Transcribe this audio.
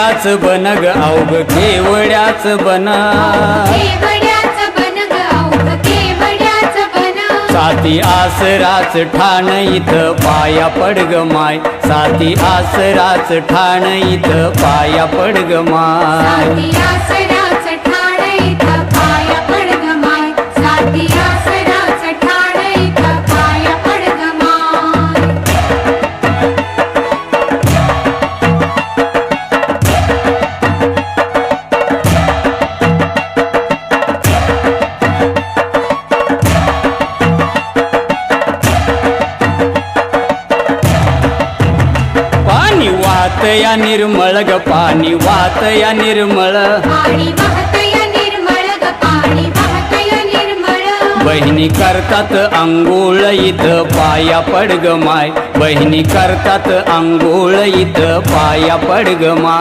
केवड्याच बनग अवघ केवड्याच बन साती आसराच ठाण इथं पाया पडग माय साती आसराच ठाण इथं पाया पडग माय पाणी वाहत या निर्मळ ग पाणी वाहत या निर्मळ बहिणी करतात अंघोळ इथं पाया पडग माय बहिणी करतात अंघोळ इथं पाया पडग माय